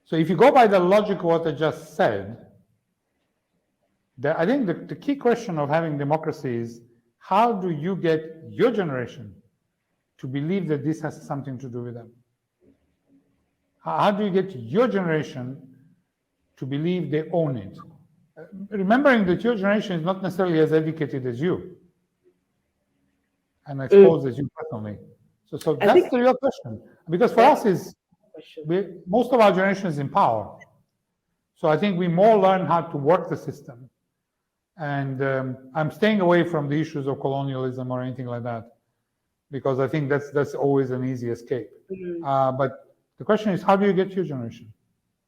So if you go by the logic of what I just said, I think the key question of having democracy is, how do you get your generation to believe that this has something to do with them? How do you get your generation to believe they own it? Remembering that your generation is not necessarily as educated as you and exposed as you personally. So that's the real question. Because for us, most of our generation is in power. So I think we more learn how to work the system. And I'm staying away from the issues of colonialism or anything like that, because I think that's always an easy escape. But the question is, how do you get your generation?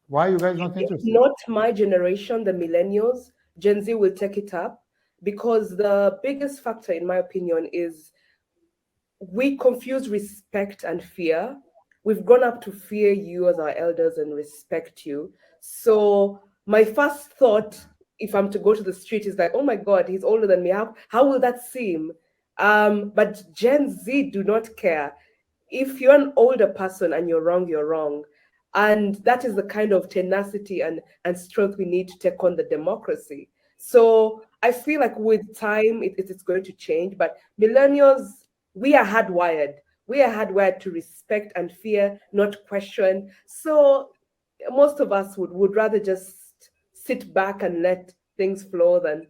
Why are you guys not interested? Not my generation, the millennials. Gen Z will take it up, because the biggest factor, in my opinion, is we confuse respect and fear. We've grown up to fear you as our elders and respect you. So my first thought, if I'm to go to the street, is like, oh my God, he's older than me. How will that seem? But Gen Z do not care. If you're an older person and you're wrong, you're wrong. And that is the kind of tenacity and strength we need to take on the democracy. So I feel like with time, it's going to change. But millennials, we are hardwired. We are hardwired to respect and fear, not question. So most of us would rather just sit back and let things flow than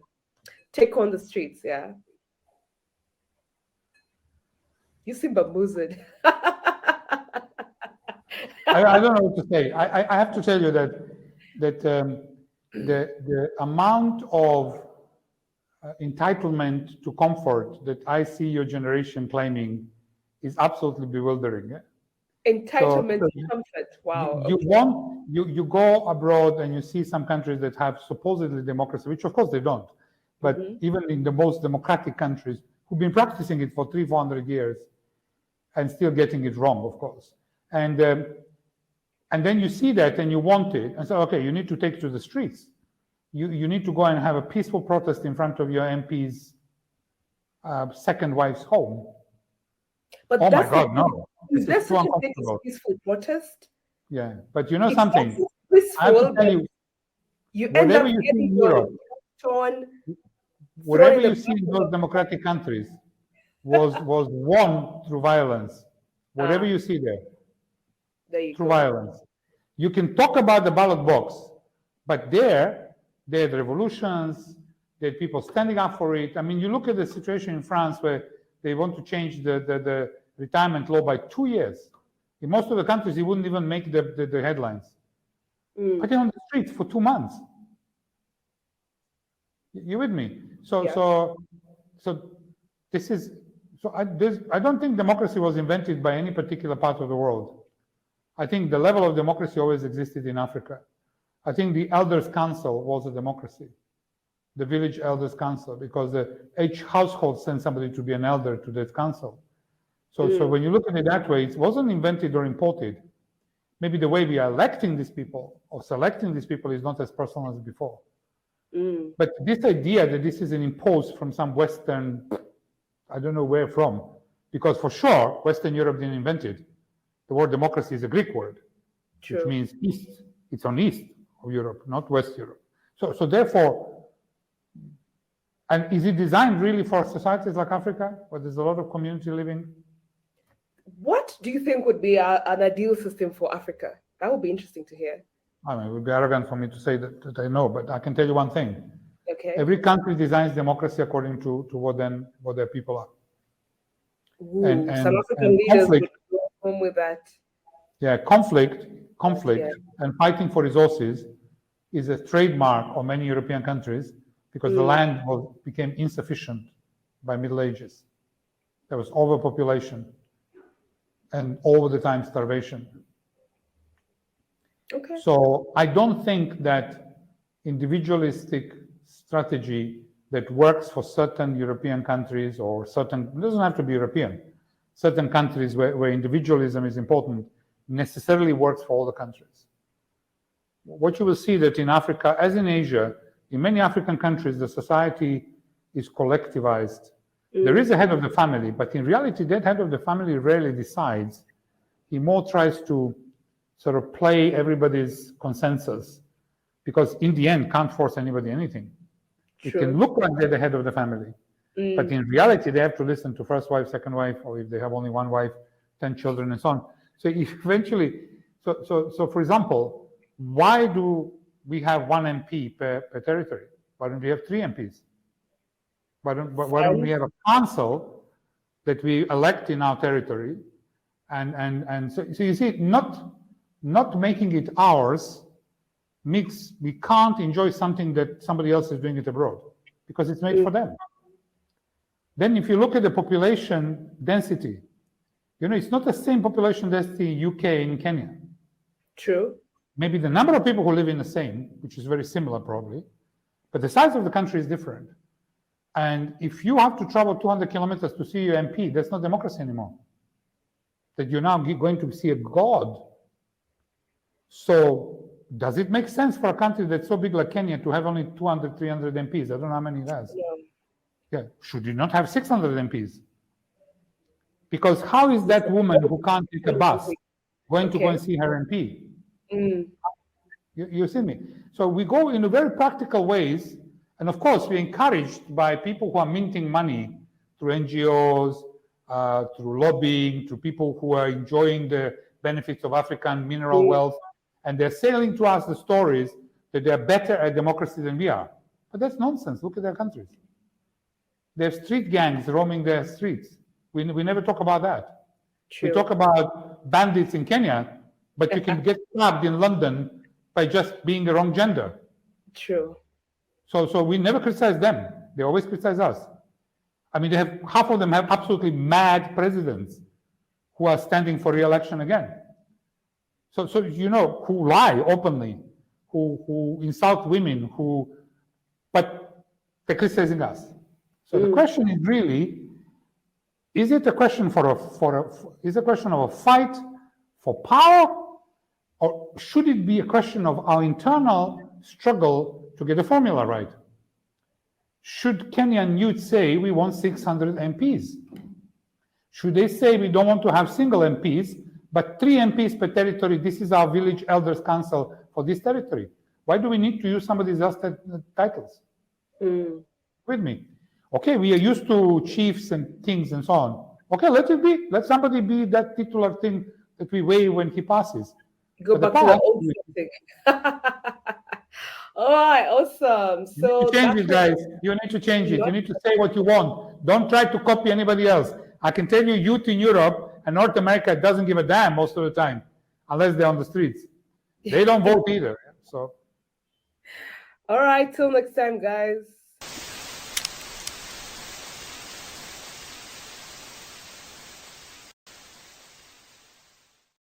take on the streets. Yeah. You seem bamboozled. I don't know what to say. I have to tell you that the amount of entitlement to comfort that I see your generation claiming is absolutely bewildering. Entitlement to comfort. Wow. You go abroad and you see some countries that have supposedly democracy, which of course they don't. But even in the most democratic countries, who've been practicing it for 300-400 years and still getting it wrong, of course. And then you see that and you want it, and so, okay, you need to take to the streets. You need to go and have a peaceful protest in front of your MP's second wife's home. But oh my God, no. Is there such a thing as peaceful protest? Yeah, but you know something? Peaceful, I have to tell you, whatever you see in Europe, whatever you see in those democratic countries was won through violence. Whatever you see there through violence. You can talk about the ballot box, but they had revolutions, they had people standing up for it. I mean, you look at the situation in France where they want to change the retirement law by 2 years. In most of the countries, it wouldn't even make the headlines. But they're on the streets for 2 months. You with me? So this is, I don't think democracy was invented by any particular part of the world. I think the level of democracy always existed in Africa. I think the Elders' Council was a democracy, the village Elders' Council, because each household sent somebody to be an elder to that council. So when you look at it that way, it wasn't invented or imported. Maybe the way we are electing these people or selecting these people is not as personal as before. But this idea that this is an imposed from some Western, I don't know where from, because for sure, Western Europe didn't invent it. The word democracy is a Greek word, which means east. It's on east of Europe, not West Europe. So therefore, and is it designed really for societies like Africa, where there's a lot of community living? What do you think would be an ideal system for Africa? That would be interesting to hear. I mean, it would be arrogant for me to say that I know, but I can tell you one thing. Okay. Every country designs democracy according to what their people are. And South African leaders would go home with that. Yeah, conflict, and fighting for resources is a trademark of many European countries because the land became insufficient by Middle Ages. There was overpopulation and all the time starvation. Okay. So I don't think that individualistic strategy that works for certain European countries or certain, it doesn't have to be European, certain countries where individualism is important necessarily works for all the countries. What you will see that in Africa, as in Asia, in many African countries, the society is collectivized. There is a head of the family, but in reality, that head of the family rarely decides. He more tries to sort of play everybody's consensus, because in the end, can't force anybody anything. It can look like they're the head of the family, but in reality, they have to listen to first wife, second wife, or if they have only one wife, 10 children, and so on. So eventually, so for example, why do we have one MP per territory? Why don't we have 3 MPs? Why don't we have a council that we elect in our territory? And so you see, not making it ours makes we can't enjoy something that somebody else is doing it abroad, because it's made for them. Then if you look at the population density, you know, it's not the same population density in UK and Kenya. True. Maybe the number of people who live in the same, which is very similar probably, but the size of the country is different. And if you have to travel 200 kilometers to see your MP, that's not democracy anymore. That you're now going to see a god. So does it make sense for a country that's so big like Kenya to have only 200, 300 MPs? I don't know how many it has. Yeah. Should you not have 600 MPs? Because how is that woman who can't take a bus going to go and see her MP? You see me? So we go in very practical ways. And of course, we're encouraged by people who are minting money through NGOs, through lobbying, through people who are enjoying the benefits of African mineral wealth. And they're selling to us the stories that they're better at democracy than we are. But that's nonsense. Look at their countries. They have street gangs roaming their streets. We never talk about that. True. We talk about bandits in Kenya, but you can get stabbed in London by just being the wrong gender. True. So we never criticize them. They always criticize us. I mean, half of them have absolutely mad presidents who are standing for re-election again. So you know, who lie openly, who insult women, but they're criticizing us. So the question is really, is it a question is a question of a fight for power, or should it be a question of our internal struggle to get the formula right? Should Kenyan youth say we want 600 MPs? Should they say we don't want to have single MPs, but 3 MPs per territory? This is our village elders council for this territory. Why do we need to use somebody else's titles? With me. Okay, we are used to chiefs and kings and so on. Okay, let it be. Let somebody be that titular thing that we wave when he passes. Go back to the old thing. All right, awesome. So you need to change it, guys. You need to change it. You need to say what you want. Don't try to copy anybody else. I can tell you, youth in Europe and North America doesn't give a damn most of the time, unless they're on the streets. They don't vote either. So, all right, till next time, guys.